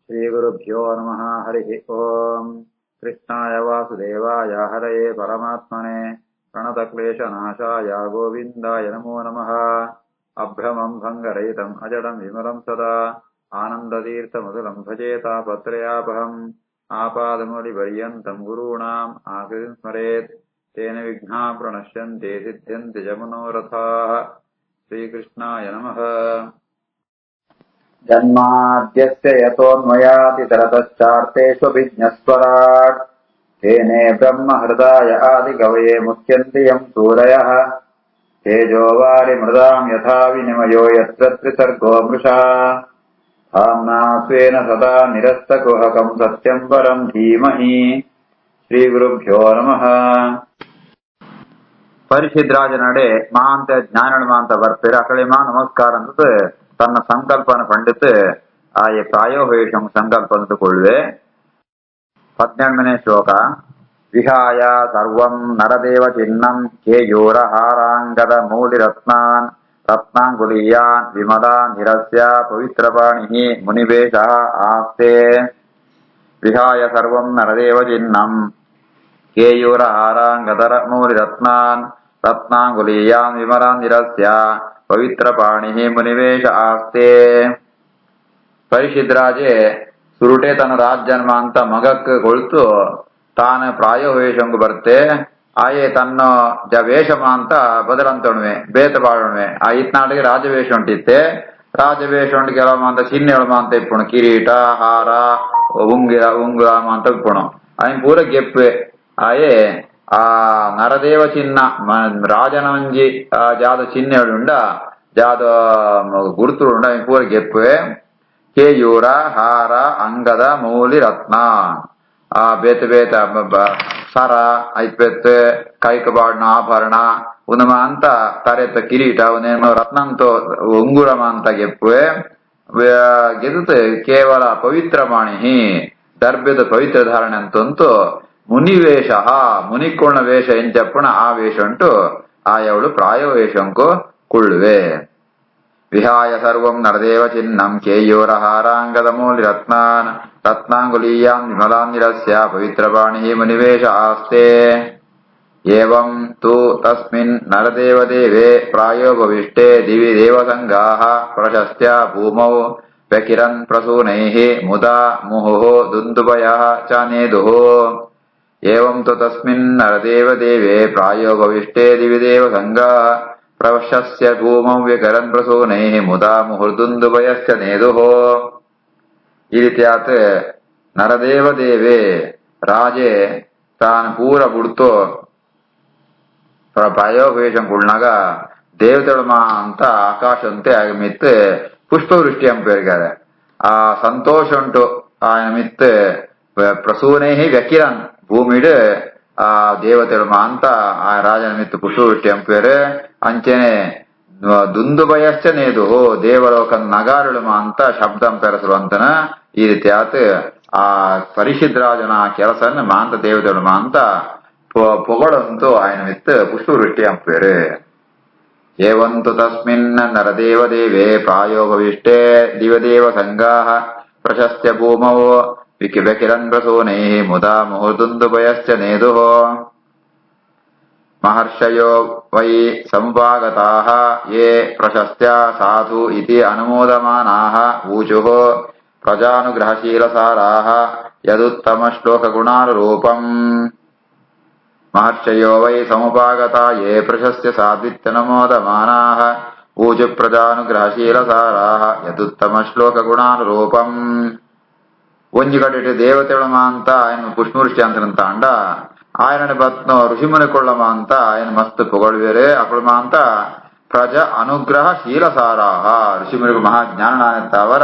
श्रीगुरुभ्यो नमः। हरिः ओम्। कृष्णाय वासुदेवाय हरये परमात्मने प्रणतक्लेशनाशाय गोविन्दाय नमो नमः। अभ्रमम् भङ्गरहितम् अजडम् विमलम् सदा आनन्दतीर्थमधुरम् भजेतापत्रयापहम् आपादमौलिपर्यन्तम् गुरूणाम् आकृतिम् स्मरेत् तेन विघ्नाः प्रणश्यन्ते सिद्ध्यन्ति च मनोरथाः। श्रीकृष्णाय नमः। जन्माद्यस्य यतोऽन्वयातितरतश्चार्तेष्वभिज्ञस्वराट् तेने ब्रह्महृदाय आदिकवये मुह्यन्ति यम् सूरयः तेजोवारिमृदाम् यथा विनिमयो यत्र त्रिसर्गो मृषा धाम्ना स्वेन सदा निरस्तकुहकम् सत्यम् परम् धीमहि। श्रीगुरुभ्यो नमः. ಪರಿಷಿದ್ರಾಜನಡೆ ಮಾಂತ ಜ್ಞಾನಳು ಮಾಂತ ಬರ್ತಾರೆ ಅಕಳೆ ಮಾ ನಮಸ್ಕಾರ ಅಂತ ತನ್ನ ಸಂಕಲ್ಪನ ಪಂಡಿತ್ ಆಯ ಪ್ರಾಯೋಹೇಷಂ ಸಂಕಲ್ಪ ಅಂದುಕೊಳ್ಳುವೆ. 17ನೇ ಶ್ಲೋಕ. ವಿಹಾಯ ಸರ್ವಂ ನರದೇವ ಚಿನ್ನಂ ಕೇಯೂರ ಹಾರಾಂಗದ ಮೂಲಿರತ್ನಾನ್ ರತ್ನಾಂಗುಲೀಯಾನ್ ವಿಮಲಾನ್ ನಿರಸ್ಯ ಪವಿತ್ರಪಾಣಿ ಮುನಿವೇಶಃ ಆಸ್ತೆ. ವಿಹಾಯ ಸರ್ವಂ ನರದೇವ ಚಿನ್ನಂ ಕೇಯೂರ ಹಾರಾಂಗದರ ಮೂಲಿರತ್ನಾನ್ ರತ್ನಾಂಗುಲೀಯಾನ್ ವಿಮಲಾನ್ ನಿರಸ್ಯ ಪವಿತ್ರಪಾಣಿ ಮುನಿವೇಶ ಆಸ್ತೆ. ಪರಿಷಿದ್ರಾಜೆ ಸುರುಟೆ ತನ್ನ ರಾಜ್ಯನ್ಮ ಅಂತ ಮಗಕ್ಕೆ ಕೊಳ್ತು ತಾನು ಪ್ರಾಯೋವೇಷಂಗು ಬರ್ತೆ ಆಯೇ ತನ್ನ ವೇಷಮ ಅಂತ ಬದಲಂತೊಣ್ವೆ ಬೇತ ಬಾಳುಣ್ವೆ ಆ ಇತ್ನಾಟಿಗೆ ರಾಜವೇಷ ಉಂಟಿತ್ತೆ. ರಾಜವೇಷ ಉಂಟು ಕೆಲವ ಅಂತ ಚಿಹ್ನೆಗಳು ಅಂತ ಇಪ್ಪುಣು ಕಿರೀಟ ಹಾರ ಉಂಗುರ ಅಂತ ಇಪ್ಪುಣು ಅವನ್ ಪೂರ ಗೆಪ್ಪೆ ಆಯೇ ಆ ನರದೇವ ಚಿನ್ನ ರಾಜನಂಜಿ ಜಾದ ಚಿಹ್ನೆಗಳುಂಡ ಜಾದ ಗುರುತುಳುಂಡ ಅವನ್ ಪೂರ ಗೆಪ್ಪೆ. ಕೇಯೂರ ಹಾರ ಅಂಗದ ಮೂಲಿ ರತ್ನ ಆ ಬೇತ ಬೇತ ಸರ ಐತ್ ಕೈಕಬಾಡ್ನ ಆಭರಣ ಉನ್ಮ ಅಂತ ತರೆತ ಕಿರೀಟ ಅವನೇನೋ ರತ್ನಂತೋ ಉಂಗುರಮ ಅಂತ ಗೆಪ್ಪುವೆ ಗೆದ್ದು ಕೇವಲ ಪವಿತ್ರ ಮಾಣಿ ದರ್ಭ್ಯದ ಪವಿತ್ರ ಧಾರಣೆ ಅಂತಂತೂ ಮುನಿವೇಷ ಮುನಿಕೋಣ ವೇಷ ಏನ್ చెప్పಣ ಆ ವೇಷ ಉಂಟು ಆಯವಳು ಪ್ರಾಯೋವೇಷಂಕು ಕುಳ್ಳುವೆ. ವಿಹಾಯ ಸರ್ವಂ ನರದೇವ ಚಿನ್ನಂ ಕೇಯೂರ ಹಾರಾಂಗದ ಮೂಲಿ ರತ್ನಾನ್ ರತ್ನಾಂಗುಲೀಯಾನ್ ವಿಮಲಾನ್ ನಿರಸ್ಯ ಪವಿತ್ರಪಾಣಿ ಮುನಿವೇಶ ಆಸ್ತೆ. ಏವಂ ತು ತಸ್ಮಿನ್ ನರದೇವ ದೇವೇ ಪ್ರಾಯೋಪವಿಷ್ಟೇ ದಿವಿ ದೇವಸಂಗಾಃ ಪ್ರಶಸ್ತ್ಯ ಭೂಮೌ ವ್ಯಕಿರನ್ ಪ್ರಸೂನೈಃ ಮುದಾ ಮುಹುಃ ದುಂದುಭಯಃ ಚ ನೇದುಃ. ಏವಂ ತು ತಸ್ಮಿನ್ ನರದೇವ ದೇವೇ ಪ್ರಾಯೋಪವಿಷ್ಟೇ ದಿವಿ ದೇವಸಂಗಾಃ ಪ್ರಶಸ್ತ್ಯ ಭೂಮೌ ವ್ಯಕಿರನ್ ಪ್ರಸೂನೈಃ ಮುದಾ ಮುಹುರ್ದುಂದುಭಯಶ್ಚ ನೇದುಃ. ಈ ರೀತಿಯಾತ ನರದೇವ ದೇವೇ ರಾಜೆ ತಾನು ಪೂರ ಬಿಡ್ತು ಪ್ರಾಯೋಪವೇಷಂ ಕುಳ್ನಾಗ ದೇವತೆಳು ಅಂತ ಆಕಾಶ ಅಂತೆ ಮಿತ್ ಪುಷ್ಪವೃಷ್ಟಿ ಅಂಪೇರಿಗಾರೆ ಆ ಸಂತೋಷ ಉಂಟು ఆయన ಮಿತ್ ಪ್ರಸೂನೇ ವ್ಯಕಿರನ್ ಭೂಮಿಡ್ ಆ ದೇವತೆಳು ಅಂತ ಆ ರಾಜನ ಮಿತ್ ಪುಷ್ಪವೃಷ್ಟಿ ಅಂಪೇರು ಅಂಚೆನೆ ದುಂದುಭಯಶ್ಚ ನೇದು ದೇವಲೋಕನ್ ನಗಾರುಳು ಅಂತ ಶಬ್ದ ಅಂಪೆರಸರು ಅಂತನ. ಈ ರೀತಿ ಆತ ಆ ಪರಿಷಿದ್ರಾಜನ ಕೆಲಸನ್ನ ಮಾಂತ ದೇವತೆಗಳು ಅಂತ ಪೊಗಳಂತೂ ఆయన ಮಿತ್ ಪುಷ್ಪವೃಷ್ಟಿ ಅಂಪೇರು. ಏವಂತು ತಸ್ಮಿನ್ ನರದೇವ ದೇವೇ ಪ್ರಾಯೋಪವಿಷ್ಟೇ ದಿವದೇವ ಸಂಗಾಃ ಪ್ರಶಸ್ತ್ಯ ಭೂಮೌ ವ್ಯಕಿರನ್ ಪ್ರಸೂನೈಃ ಮುದಾ ಮುಹುರ್ದುಂದುಭಯಶ್ಚ ನೇದುಃ. ಮಹರ್ಷಯೋ ವೈ ಸಮುಪಾಗತಾಃ ಯೇ ಪ್ರಶಸ್ತ್ಯ ಸಾಧು ಇತಿ ಅನುಮೋದಮಾನಾಃ ಊಚುಃ ಪ್ರಜಾನುಗ್ರಹಶೀಲಸಾರಾಃ ಯದುತ್ತಮ ಶ್ಲೋಕಗುಣಾನುರೂಪಂ. ಮಹರ್ಷಯೋ ವೈ ಸಮುಪಾಗತಾ ಯೇ ಪ್ರಶಸ್ತ್ಯ ಸಾಧ್ವಿತ್ಯನುಮೋದಮಾನಾಃ ಊಚು ಪ್ರಜಾನುಗ್ರಹಶೀಲಸಾರಾಃ ಯದುತ್ತಮ ಶ್ಲೋಕಗುಣಾನುರೂಪಂ. ಒಂಜಿ ಕಡೆ ದೇವತೆಳಮ ಅಂತ ఆయన ಪುಷ್ಪವೃಷ್ಟಿ ಅಂತಂತ ಅಂಡ ఆయన ಬತ್ನೋ ಋಷಿಮುನಿ ಕೊಳ್ಳಮ ಅಂತ ఆయన ಮಸ್ತ್ ಪೊಗಳ್ವೇರೆ ಅಕುಳಮ ಅಂತ ಪ್ರಜಾ ಅನುಗ್ರಹ ಶೀಲಸಾರಾಹ ಋಷಿಮುನಿಗಳು ಮಹಾಜ್ಞಾನ ಅವರ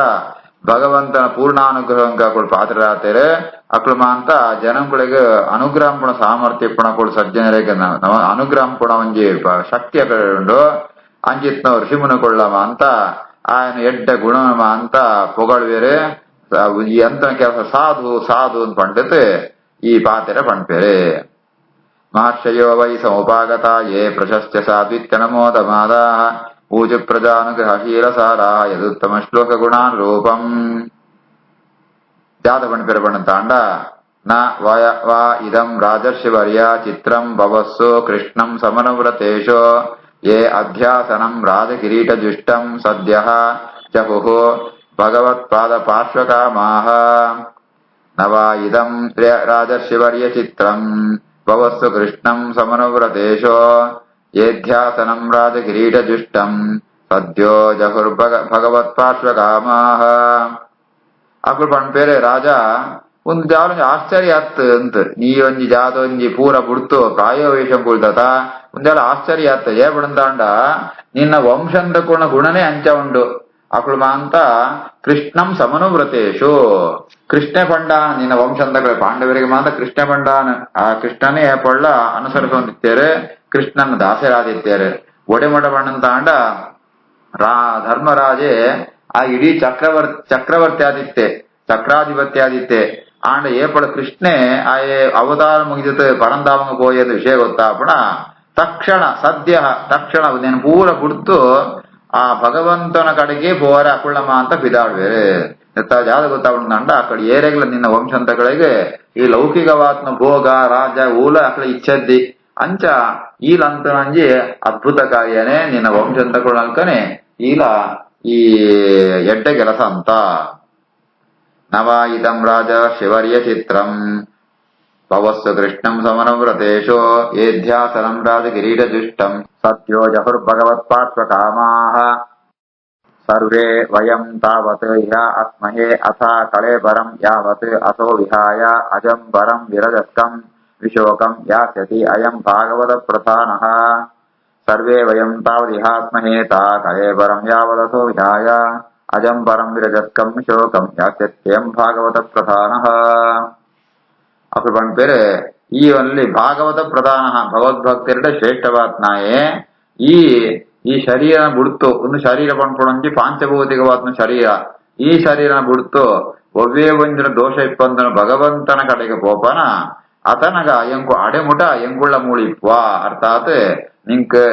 ಭಗವಂತನ ಪೂರ್ಣಾನುಗ್ರಹ ಪಾತ್ರರಾತೇರೆ ಅಕ್ಳಮ ಅಂತ ಜನಗಳಿಗೆ ಅನುಗ್ರಹಂ ಪುಣ ಸಾಮರ್ಥ್ಯ ಪುಣ ಕೊಡು ಸಜ್ಜನರಿಗೆ ಅನುಗ್ರಹಂ ಪುಣ ಒಂಜಿ ಶಕ್ತಿ ಉಂಡು ಅಂಜಿತ್ನ ಋಷಿಮುನಿ ಕೊಳ್ಳಮ ಅಂತ ఆయన ಎಡ್ಡ ಗುಣಮ ಅಂತ ಪೊಗಳ್ವೇರೆ ಈ ಅಂತ ಕೆಲಸ ಸಾಧು ಸಾಧು ಅಂತ ಪಂಡಿತ್ ಈ ಪಾತೆರ ಪಂಪೇರೆ. ಮಹರ್ಷಯೋ ವೈ ಸಮುಪಾಗತಾ ಯೇ ಪ್ರಶಸ್ತ್ಯ ಸಾಧ್ವಿತ್ಯನುಮೋದಮಾದಾಃ ಊಚು ಪ್ರಜಾನುಗ್ರಹಶೀಲಸಾರಾಃ ಯದುತ್ತಮ ಶ್ಲೋಕಗುಣಾನುರೂಪಂ. ಜಾತಪಣ್ ಪೆರಪಣ ತಾಂಡ ನ ವಾ ಇದಂ ರಾಜರ್ಷಿವರ್ಯ ಚಿತ್ರಂ ಭವಸ್ಸು ಕೃಷ್ಣಂ ಸಮನುವ್ರತೇಶೋ ಯೇ ಅಧ್ಯಾಸನಂ ರಾಜಕಿರೀಟಜುಷ್ಟಂ ಸದ್ಯಃ ಜಹುಃ ಭಗವತ್ಪಾದ ಪಾರ್ಶ್ವಕಾಮಾಃ ನ ವಾ ಇದಂ ರಾಜರ್ಷಿವರ್ಯ ಚಿತ್ರಂ ಭವಸ್ಸು ಕೃಷ್ಣಂ ಸಮನುವ್ರತೇಶೋ ಯೇಧ್ಯಾಸನಂ ರಾಜಕಿರೀಟಜುಷ್ಟಂ ಸದ್ಯೋ ಜಹುರ್ಭಗವತ್ಪಾರ್ಶ್ವಕಾಮಾಃ ಅಕುಲು ಪಣ್ಪೇರೆ ರಾಜ ಒಂದು ಜಾಲೊಂಜಿ ಆಶ್ಚರ್ಯ ಆತ್ ಅಂತ ನೀ ಒಂಜಿ ಜಾತ ಒಂಜಿ ಪೂರ ಬುಡ್ತು ಪ್ರಾಯೋವೇಶಂ ಕುಳ್ದತ ಒಂದೆಲ್ಲ ಆಶ್ಚರ್ಯ ಆತ್ ಏ ಬಿಡಂತಾಂಡ ನಿನ್ನ ವಂಶಂದ ಗುಣನೇ ಅಂಚ ಉಂಡು ಅಕುಲು ಮಾಂತ ಕೃಷ್ಣಂ ಸಮನುವ್ರತೇಶು ಕೃಷ್ಣ ಪಂಡಾನ ನಿನ್ನ ವಂಶಂದ ಪಾಂಡವರಿಗೆ ಮಾಂತ ಕೃಷ್ಣ ಪಂಡಾನ ಆ ಕೃಷ್ಣನೇ ಪೊಳ್ಳ ಅನುಸರಿಸೊಂದಿತ್ತೇರೆ ಕೃಷ್ಣನ ದಾಸರಾದಿತ್ತೇರೆ ಒಡೆಮಡ ಬಣ್ಣಂತಾಂಡ ಧರ್ಮರಾಜೆ ಆ ಇಡೀ ಚಕ್ರವರ್ತಿ ಆದಿತ್ತೆ ಚಕ್ರಾಧಿಪತ್ಯ ಆದಿತ್ತೆ ಆಂಡ ಏಪಳ ಕೃಷ್ಣೆ ಆಯೆ ಅವತಾರ ಮುಗಿದಿತ್ತು ಪರಂಧಾಮಂಗ ಪೋಯದ ವಿಷಯ ಗೊತ್ತಾಪಣ ತಕ್ಷಣ నేను ಪೂರ ಬಿಡ್ತು ಆ ಭಗವಂತನ ಕಡೆಗೆ ಪೋರ ಅಕುಳ್ಳಮ ಅಂತ ಬಿದಾಡ್ಬೇರೆ ಜಾದ ಗೊತ್ತಾಪಣಂಡ ಅಕಡೆ ಏರೆಗ್ಲ ನಿನ್ನ ವಂಶಂತಗಳಿಗೆ ಈ ಲೌಕಿಕವಾತ್ನ ಭೋಗ ರಾಜ ಊಲ ಅಕಡೆ ಇಚ್ಛದ್ದಿ ಅಂಚ ಈಲಂತನಂಜಿ ಅದ್ಭುತ ಕಾರ್ಯನೇ ನಿನ್ನ ವಂಶಂತಗಳಲ್ಕನೆ ಈಲ ಈ ಎಡ್ಡ ಕೆಲಸ ಅಂತ ನವಾ ಇದಂ ರಾಜ ಶಿವರ್ಯ ಚಿತ್ರಂ ಭವಸ್ಸು ಕೃಷ್ಣಂ ಸಮನುವ್ರತೇಶೋ ಯೇಧ್ಯಾಸನಂ ರಾಜಕಿರೀಟಜುಷ್ಟಂ ಸತ್ಯೋ ಜಹುರ್ಭಗವತ್ಪಾರ್ಶ್ವಕಾಮಾಃ ಸರ್ವೇ ವಯಂ ತಾವತ್ ಇಹ ಅಸ್ಮಹೇ ಅಥ ಕಳೇಬರಂ ಯಾವತ್ ಅಸೋ ವಿಹಾಯ ಅಜಂ ಬರಂ ವಿರಜಸ್ಕಂ ವಿಶೋಕಂ ಯಾಸ್ಯತಿ ಅಯಂ ಭಾಗವತ ಪ್ರಧಾನಃ ಸರ್ವೇ ವಯಂ ತಾವದಿಹಾಸ್ಮಹೇ ತಾ ಕಳೇಬರಂ ಯಾವದಸೋ ವಿಹಾಯ ಅಜಂ ಪರಂ ವಿರಜಸ್ಕಂ ಶೋಕಂ ಯಾತ್ಯತ್ಯಂ ಭಾಗವತ ಪ್ರಧಾನಃ ಅప్పుడు ಪಣ್ಪೇರೆ ಈ ಅಲ್ಲಿ ಭಾಗವತ ಪ್ರಧಾನ ಭಗವದ್ಭಕ್ತരുടെ ಶ್ರೇಷ್ಠವಾತ್ನಾಯೇ ಈ ಶರೀರನ ಬಿಡ್ತು ಒಂದು ಶರೀರ ಪಣ್ಪೊಣಂಜಿ ಪಾಂಚಭೌತಿಕವಾತ್ನ ಶರೀರ ಈ ಶರೀರನ ಬಿಡ್ತು ಒವ್ವೇ ಒಂದಿನ ದೋಷ ಇಪ್ಪಂದನ ಭಗವಂತನ ಕಡೆಗೆ ಪೋಪನ ಅತನಗ ಎಂಕು ಅಡೆಮುಟ ಎಂಗುಳ್ಳ ಮೂಳಿಪ್ವಾ ಅರ್ಥಾತ್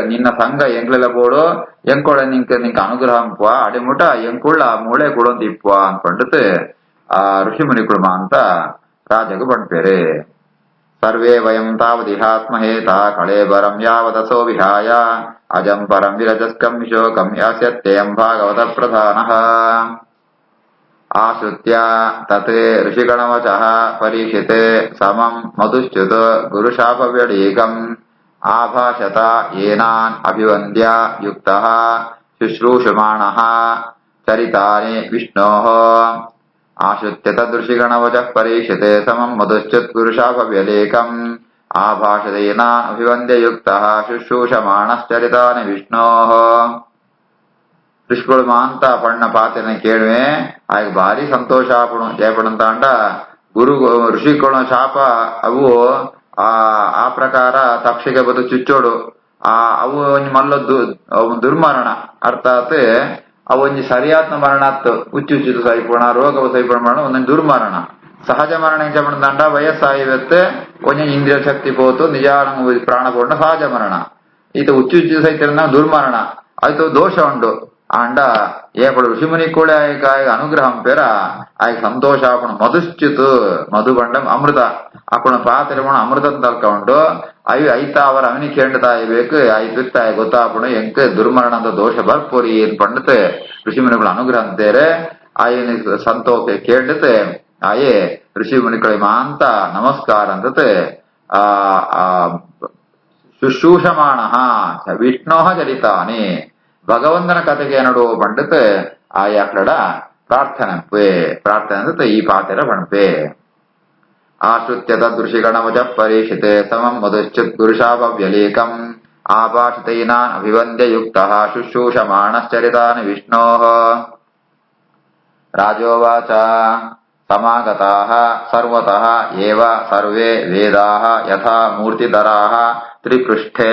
ನಿನ್ನ ಸಂಘ ಎಂಗ್ಲೆಲ್ಲ ಬೋಡು ಎಂಕೊಳ ನಿಂಕ ಅನುಗ್ರಹಂಪ್ವ ಅಡೆಮುಟ ಎಂಕುಳ್ಳ ಮೂಳೆ ಕೊಡೊಂದಿಪ್ವ ಅನ್ಕೊಂಡತ್ ಆ ಋಷಿ ಮುನಿಕುಳ್ಮ ಅಂತ ರಾಜಗು ಪಣ್ಪೇರೆ ಸರ್ವೇ ವಯಂ ತಾವದಿಹಾತ್ಮಹೇ ತಾ ಕಳೇಬರಂ ಯಾವದಸೋ ವಿಹಾಯ ಅಜಂ ಪರಂ ವಿರಜಸ್ಕಂ ವಿಶೋಕಂ ಯಾಸ್ಯತ್ಯಯಂ ಭಾಗವತ ಪ್ರಧಾನಃ ಆಶ್ರುತ್ಯ ತತ್ ಋಷಿಗಣವಚಃ ಪರೀಕ್ಷಿತೆ ಸಮಂ ಮಧುಶ್ಚ್ಯುತ ಗುರುಶಾಪವ್ಯಡೀಕಂ ಆಭಾಷತ ಏನಾನ್ ಅಭಿವಂದ್ಯ ಯುಕ್ತಃ ಶುಶ್ರೂಷಮಾಣಃ ಚರಿತಾನಿ ವಿಷ್ಣೋಃ ಆಶ್ರುತ್ಯ ತದೃಷಿಗಣವಚಃ ಪರೀಕ್ಷಿತೆ ಸಮಂ ಮಧುಶ್ಚ್ಯುತ್ ಗುರುಶಾಪವ್ಯಲೇಕಂ ಆಭಾಷತ ಏನಾನ್ ಅಭಿವಂದ್ಯ ಯುಕ್ತಃ ಶುಶ್ರೂಷಮಾಣಶ್ಚರಿತಾನಿ ವಿಷ್ಣೋಃ ಋಷಿಗಳು ಮಾಂತ ಪಣ್ಣ ಪಾತ್ರನ ಕೇಳುವೆ ಆಗ ಭಾರಿ ಸಂತೋಷ ಆಪಣು ಜಯಪಣಂತಾಂಡ ಗುರು ಋಷಿಗಳ ಶಾಪ ಅವು ಆ ಪ್ರಕಾರ ತಕ್ಷಿಗೆ ಬದು ಚುಚ್ಚೋಡು ಅವು ಒಂಜಿ ಮಲ್ಲದ್ದು ದುರ್ಮರಣ ಅರ್ಥಾತ್ ಅವು ಒಂಜಿ ಸರಿಯಾತ್ನ ಮರಣಾತ್ ಉಚ್ಚುಚ್ಚಿತು ಸೈಪೋಣ ರೋಗವು ಸೈಪೋಣ ಮರಣ ಒಂದೊಂದು ದುರ್ಮರಣ ಸಹಜ ಮರಣ ಎಂಚ ಪಣಂತಾಂಡ ವಯಸ್ಸಾಯಿವತ್ತೆ ಒಂಜೊಂದು ಇಂದ್ರಿಯ ಶಕ್ತಿ ಪೋತು ನಿಜಾನ ಪ್ರಾಣ ಪೋಂಡ ಸಹಜ ಮರಣ ಈತ ಉಚ್ಚುಚ್ಚಿತು ಸೈತಿನ ದುರ್ಮರಣ ಆಯ್ತು ದೋಷ ಉಂಡು ಆಂಡ ಏಪಡು ಋಷಿಮುನಿ ಕೂಡ ಅನುಗ್ರಹಂ ಪೇರ ಆಯ್ಕ ಸಂತೋಷ ಆಪಣ ಮಧುಶ್ಚಿತು ಮಧು ಬಂಡಂ ಅಮೃತ ಆಪಣ ಪಾತ್ರೆ ಅಮೃತ ತಲ್ಕ ಉಂಡು ಐತ ಅವರ ಅವನಿ ಕೇಂದ್ರತಾಯ್ಬೇಕು ಆಯ್ತು ಗೊತ್ತಾಪಣ ಎಂಕ್ ದುರ್ಮರಣ ಅಂತ ದೋಷ ಬರ್ಪೋರಿ ಏನ್ ಪಂಡತ್ ಋಷಿಮುನಿಗಳು ಅನುಗ್ರಹ ಅಂತೇರೆ ಆಯನ ಸಂತೋಷ ಕೇಂದ್ರತೆ ಆಯೇ ಋಷಿಮುನಿಗಳಿಗೆ ಮಾಂತ ನಮಸ್ಕಾರ ಅಂತತೆ ಶುಶ್ರೂಷಮಾಣ ವಿಷ್ಣೋಹ ಚರಿತಾನಿ ಭಗವಂತನ ಕಥೆಗೆ ನಡುವ ಪಂಡತ್ ಆಯಾಕಡ ಪ್ರಾರ್ಥನೆ ಈ ಪಾತೆರ ಪಣಪೆ ಆಶ್ರುತ್ಯ ತದೃಷಿಗಣವಚ ಪರೀಕ್ಷಿತೆ ಸಮಂ ಮಧುಶ್ಚಿತ್ ಗುರುಶಾಪವ್ಯಲೇಕಂ ಆಭಾಷಿತೈನಾನ್ ಅಭಿವಂದ್ಯ ಯುಕ್ತಃ ಶುಶ್ರೂಷಮಾಣಶ್ಚರಿತಾನಿ ವಿಷ್ಣೋಃ ರಾಜೋವಾಚ ಸಮಾಗತಾಃ ಸರ್ವತಃ ಏವ ಸರ್ವೇ ವೇದಾಃ ಯಥಾ ಮೂರ್ತಿಧರಾಃ ತ್ರಿಪೃಷ್ಠೇ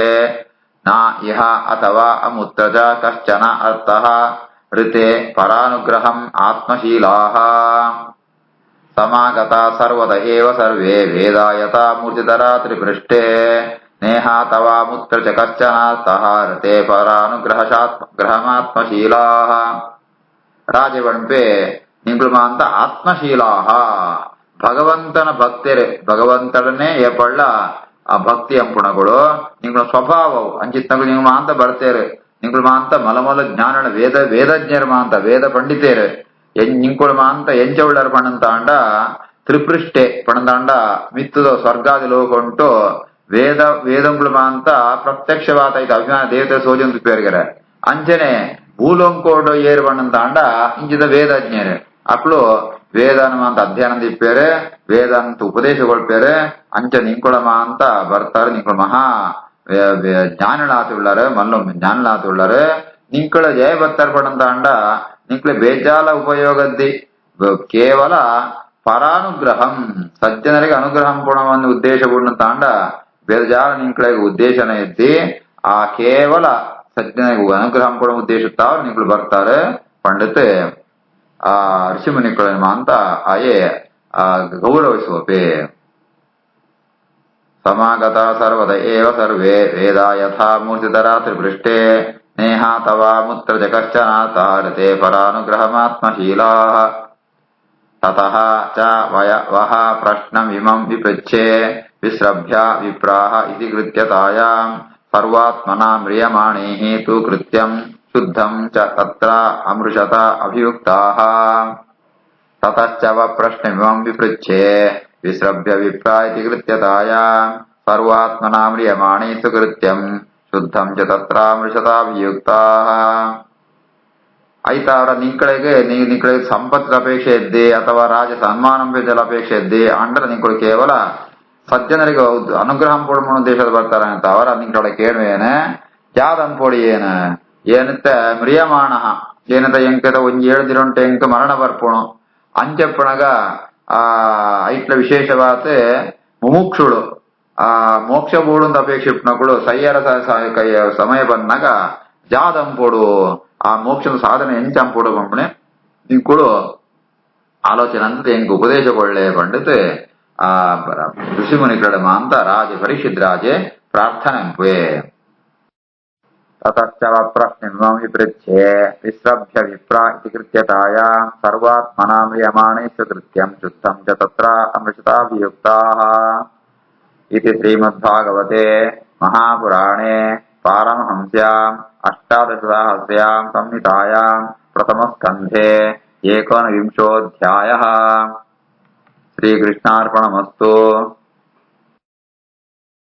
ನ ಇಹ ಅಥವಾ ಅಮುತ್ರಜ ಕಶ್ಚನ ಅರ್ಥಃ ಋತೆ ಪರಾನುಗ್ರಹಂ ಆತ್ಮಶೀಲಾಃ ಸಮಾಗತ ಸರ್ವದ ಏವ ಸರ್ವೇ ವೇದಾ ಯಥಾ ಮೂರ್ತಿಧರಾ ತ್ರಿಪೃಷ್ಠೇ ನೇಹ ತವಾ ಮುತ್ರ ಚ ಕಶ್ಚನ ಅರ್ಥಃ ಋತೆ ಪರಾನುಗ್ರಹಮಾತ್ಮಶೀಲಾಃ ರಾಜವಣ್ಪೆ ನಿಂಕುಳಮಾಂತ ಆತ್ಮಶೀಲಾಹ ಭಗವಂತನ ಭಕ್ತರು ಭಗವಂತನೇ ಏಪಳ್ಳ ಆ ಭಕ್ತಿ ಅಂಪುಣಗಳು ನಿಂಗಳ ಸ್ವಭಾವವು ಅಂಚಿತ್ತಗಳು ನೀವು ಮಾಂತ ಬರ್ತೇರು ನಿಂಗಳು ಮಾಂತ ಮಲಮಲ ಜ್ಞಾನ ವೇದಜ್ಞರು ಮಾಂತ ವೇದ ಪಂಡಿತೇರು ನಿಂಕುಳು ಮಾಂತ ಎಂಚವುಳ್ಳರು ಪಣಂತಾಂಡ ತ್ರಿಪೃಷ್ಟೆ ಪಣಂತಾಂಡ ಮಿತ್ತುದ ಸ್ವರ್ಗಾದಿ ಲೋಕಂಟು ವೇದಂಗಳು ಮಾಂತ ಪ್ರತ್ಯಕ್ಷವಾದ ಇದು ಅಭಿಮಾನ ದೇವತೆ ಸೋಜಂದು ಪೇರ್ಗೆರೆ ಅಂಚನೆ ಭೂಲೋಂಕೋಡು ಏರು ಪಣಂತಾಂಡ ಇಂಚಿದ ವೇದಜ್ಞರು ಅಕ್ಳು ವೇದಾನ ಅಂತ ಅಧ್ಯಯನ ತಿಪ್ಪೇರೆ ವೇದಾಂತ ಉಪದೇಶಗೊಳ್ಪೇರೆ ಅಂಚ ನಿಂಕುಳಮ ಅಂತ ಬರ್ತಾರೆ ನಿಂಕುಳ ಮಹಾ ಜ್ಞಾನಳಾತುಳ್ಳಾರೆ ಮಲ್ಲೊಮ್ಮೆ ಜ್ಞಾನಳಾತುಳ್ಳಾರೆ ನಿಂಕುಳ ಜಯ ಭಕ್ತರ್ ಪಡಂತ ಅಂಡ ನಿಂಕುಳ ಬೇಜಾಲ ಉಪಯೋಗದ್ದಿ ಕೇವಲ ಪರಾನುಗ್ರಹಂ ಸಜ್ಜನರಿಗೆ ಅನುಗ್ರಹಂ ಪುಣವನ್ನು ಉದ್ದೇಶ ಪೂರ್ಣಂತ ಅಂಡ ಬೇಜಾಲ ನಿಂಕಳಿಗೆ ಉದ್ದೇಶನ ಎದ್ದಿ ಆ ಕೇವಲ ಸಜ್ಜನರಿಗೆ ಅನುಗ್ರಹಂ ಪುಣ ಉದ್ದೇಶಿಸ್ತಾವ್ರು ನಿಂಕುಳು ಬರ್ತಾರೆ ಪಂಡಿತೆ ಆ ಋಷಿಮುನಿಗಳನ್ನು ಅಂತ ಆಯೇ ಗೌರವಿಸುವಪೆ ಸಮಾಗತ ಸರ್ವದ ಏವ ಸರ್ವೇ ವೇದ ಯಥಾ ಮೂರ್ತಿಧರಾ ತ್ರಿಪೃಷ್ಟೇ ನೇಹಾ ತವಾ ಮುತ್ರ ಜಕಶ್ಚನ ತಾರತೆ ಪರಾನುಗ್ರಹಮಾತ್ಮಶೀಲಾ ತತಃ ಚ ವಹ ಪ್ರಶ್ನಮಿಮಂ ವಿಪೃಚ್ಛೇ ವಿಸ್ರಭ್ಯ ವಿಪ್ರಾಹ ಇತಿ ಕೃತ್ಯತಾಯಾಂ ಸರ್ವಾತ್ಮನಾ ಮ್ರಿಯಮಾಣೈಃ ತು ಕೃತ್ಯಂ ಶುದ್ಧಂ ಚ ತತ್ರ ಅಮೃಷತ ಅಭಿಯುಕ್ತಾಃ ತತಶ್ಚ ಪ್ರಶ್ನಮಿಮಂ ವಿಪೃಚ್ಛೇ ವಿಸ್ರಭ್ಯ ವಿಪ್ರಾ ಇತಿ ಕೃತ್ಯತಾಯಾಂ ಸರ್ವಾತ್ಮನಾ ಮ್ರಿಯಮಾಣೈ ತು ಕೃತ್ಯಂ ಶುದ್ಧಂ ಚ ತತ್ರ ಅಮೃಷತ ಅಭಿಯುಕ್ತಾಃ ಆಯ್ತಾ ಅವರ ನಿಂಕಳಿಗೆ ಸಂಪತ್ತಿನ ಅಪೇಕ್ಷೆ ಇದ್ದೆ ಅಥವಾ ರಾಜ ಸನ್ಮಾನ ಅಪೇಕ್ಷೆ ಇದ್ದೆ ಅಂಡ್ರೆ ನಿಂಕಳು ಕೇವಲ ಸಜ್ಜನರಿಗೆ ಅನುಗ್ರಹಂ ಪೂರ್ಣ ದೇಶದ ಬರ್ತಾರೆ ಅಂತ ಅವರ ನಿಂಕಳ ಕೇಳುವೇನೆ ಯಾವ್ದು ಅನ್ಪೋಡಿ ಏನತ್ತ ಮ್ರಿಯಮಾಣ ಏನಂತ ಎಂಕದ ಒಂದ್ 7 ದಿನಂಟೆ ಎಂಕ ಮರಣ ಬರ್ಪುಣು ಅಂಚೆಪ್ಪಣಗ ಆ ಐಟ್ಲ ವಿಶೇಷವಾದ ಮುಮುಕ್ಷುಳು ಆ ಮೋಕ್ಷ ಬೋಡುಂದ ಅಪೇಕ್ಷಿಪ್ನಗಳು ಸಯ್ಯರ ಸಮಯ ಬಂದಾಗ ಜಾದಂಪೋಡು ಆ ಮೋಕ್ಷದ ಸಾಧನೆ ಎಂಚಂಪೋಡು ಬಂಪಣೆ ನಿಂಕುಳು ಆಲೋಚನೆ ಅಂತ ಎಂಕ ಉಪದೇಶಗೊಳ್ಳೆ ಪಂಡಿತ್ ಆ ಋಷಿಮುನಿಗಳ ಮಾಂತ ರಾಜ ಪರೀಕ್ಷಿತ್ ರಾಜೆ ಪ್ರಾರ್ಥನೆ ತತಶ್ಚ ಪ್ರಶ್ನಿಮಂ ವಿಪೃಚ್ಛೇ ವಿಸ್ರಭ್ಯ ವಿಪ್ರಾ ಇತಿ ಕೃತ್ಯತಾಯಾಂ ಸರ್ವಾತ್ಮನಾ ಮ್ರಿಯಮಾಣೈಶ್ಚ ಕೃತ್ಯಂ ಶುದ್ಧಂ ಚ ತತ್ರ ಅಮೃಷತಾಭಿಯುಕ್ತಾಃ ಇತಿ ಶ್ರೀಮದ್ಭಾಗವತೆ ಮಹಾಪುರಾಣೇ ಪಾರಮಹಂಸ್ಯಾಂ ಅಷ್ಟಾದಶಸಹಸ್ರ್ಯಾಂ ಸಂಹಿತಾಯಾಂ ಪ್ರಥಮಸ್ಕಂಧೇ ಏಕೋನವಿಂಶೋऽಧ್ಯಾಯಃ ಶ್ರೀಕೃಷ್ಣಾರ್ಪಣಮಸ್ತು।